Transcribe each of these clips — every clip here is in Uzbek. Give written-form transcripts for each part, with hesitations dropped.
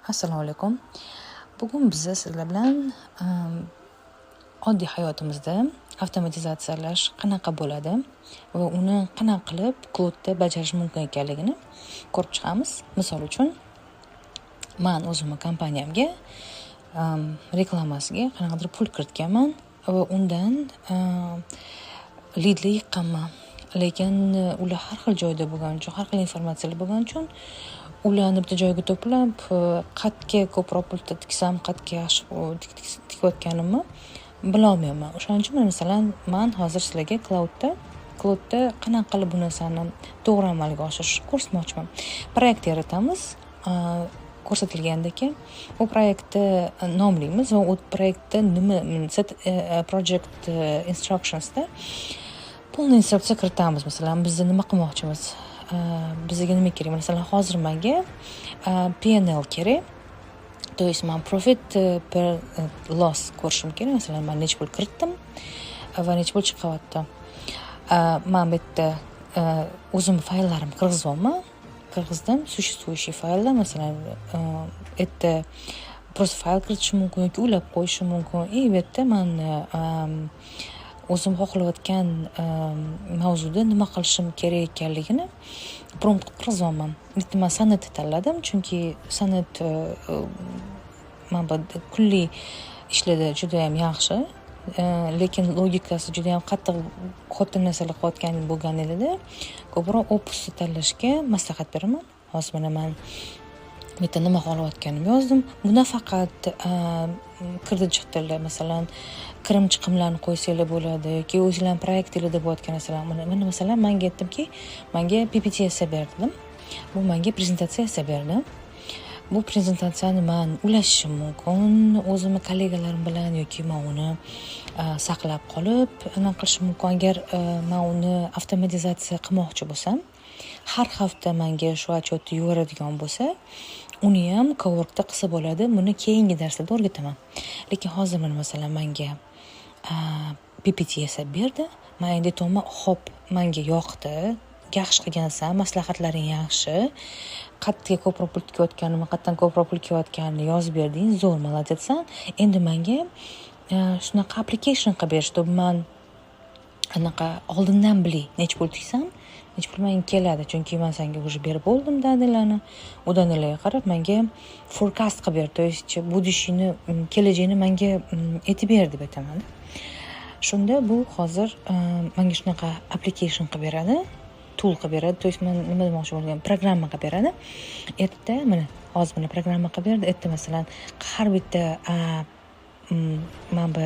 Assalomu alaykum. Bugun biz sizlar bilan oddiy hayotimizda avtomatizatsiyalash qanaqa bo'ladi va uni qanaqa qilib kodda bajarish mumkin ekanligini ko'rib chiqamiz. Misol uchun, men o'zimning kompaniyamga reklamasiga qanaqadir pul kiritganman va undan lidlar yiqqanman. Lekin ular har xil joyda bo'lgani uchun, har xil informatsiyalar bo'lgani uchun ularni bitta joyga to'plab, qayerga ko'proq pul tiksam, qayerga yaxshi tikayotganimni bilolmayman. O'shaning uchun masalan, men hozir sizlarga Cloudda qanaqa qilib bu narsani to'g'ri amalga oshirishni ko'rsatmoqchiman. Proyekt yaratamiz. Ko'rsatilgandek, u proyektni nomlaymiz va u proyektda nima project instructionsda полный instruksiya kiritamiz. Masalan, biz nima qilmoqchimiz? Bizga nima kerak? Masalan, hozir menga P&L kerak. To есть men profit per loss ko'rishim kerak. Masalan, men necha pul kiritdim va necha pul chiqyapti. Men bu yerda o'zim fayllarimni kirgizdim. Существующий fayllar, masalan, это просто fayl kiritishim mumkin yoki ulab qo'yishim mumkin. Bu yerda men o'zim xohlayotgan mavzuda nima qilishim kerak ekanligini prompt qilib kirgizganman. Bitta men san'atni tanladim, chunki san'at men bu kulli ishlarda juda ham yaxshi, lekin logikasi juda ham qattiq katta narsalar qilayotgan bo'lganligida ko'proq opusni tanlashga maslahat beraman. Hozir mana men bitta nima xohlayotganimni yozdim. Bunda faqat kirdi chiqdilar, masalan, kirim chiqimlarni qo'ysanglar bo'ladi yoki o'zingizlar proyektinglarda bo'layotgan narsalar. Mana masalan, menga aytdimki, menga PPT yasab berdim. Bu menga prezentatsiya yasab berdi. Bu prezentatsiyani men ulashishim mumkin o'zimning kollegalarim bilan yoki men uni saqlab qolib, nima qilishim mumkin agar men uni avtomatizatsiya qilmoqchi bo'lsam, har hafta menga shu отчетni yuboradigan bo'lsa, uni ham Coworkda qilsa bo'ladi. Buni keyingi darslarda o'rgataman. Lekin hozir mana masalan menga PPT yasab berdi. Men endi aytayman, "Xo'p, menga yoqdi. Yaxshi qilgansan, maslahatlaring yaxshi. Qayerga ko'proq pul tikayotganimni, qayerdan ko'proq pul kelayotganini yozib berding, zo'r, молодецsan. Endi menga shunaqa application qilib berishdi. Men anaqa oldindan bilay, necha pul tiksam, necha pul menga keladi, chunki men senga уже berib bo'ldim danilarni. U danilarga qarab menga forecast qilib berdi. То есть будущийni, kelajakni menga aytib berdi deb aytaman. Shunda bu hozir menga shunaqa application qilib beradi, tool qilib beradi. То есть men nima demoqchi bo'lgan, programma qilib beradi. Erta mana hozir mana programma qilib berdi. Erta masalan har bitta men bu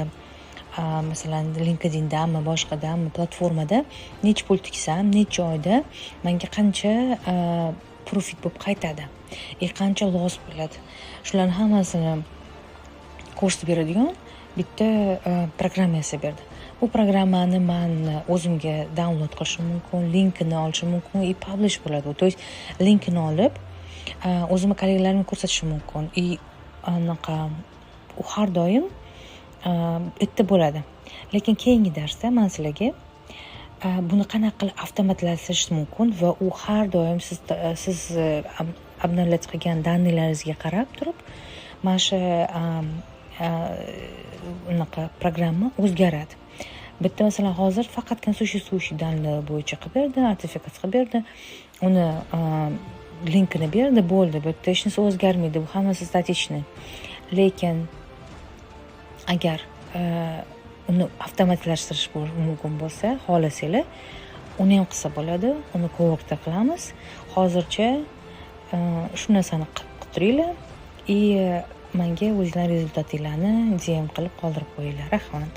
masalan LinkedIndami, boshqadami platformada necha pul tiksam, necha oyda menga qancha profit bo'lib qaytadi, qancha loss bo'ladi. Shularning hammasini ko'rsatib beradigan bitta programma yasab berdi. Bu programmani men o'zimga download qilishim mumkin, linkini olishim mumkin, publish bo'ladi. To есть linkini olib, o'zimning kollegalarimga ko'rsatishim mumkin. Anaqa u har doim bitta bo'ladi. Lekin keyingi darsda men sizlarga buni qanaqa qilib avtomatlashtirish mumkin va u har doim siz obnovlять qilgan daniylaringizga qarab turib, mana shu unaqa programma o'zgaradi. Bitta masalan hozir faqatgina существующий данныlar bo'yicha qilib berdi, artifikat qilib berdi. Uni linkini berdi, bo'ldi. Bitta hech narsa o'zgarmaydi. Bu hammasi statichniy. Lekin agar uni avtomatlashtirish mumkin bo'lsa, xohlasanglar, uni ham qilsa bo'ladi. Uni Coworkda qilamiz. Hozircha shu narsani qilib turinglar menga o'zingizlar rezultatlarni DM qilib qoldirib qo'yinglar. Rahmat.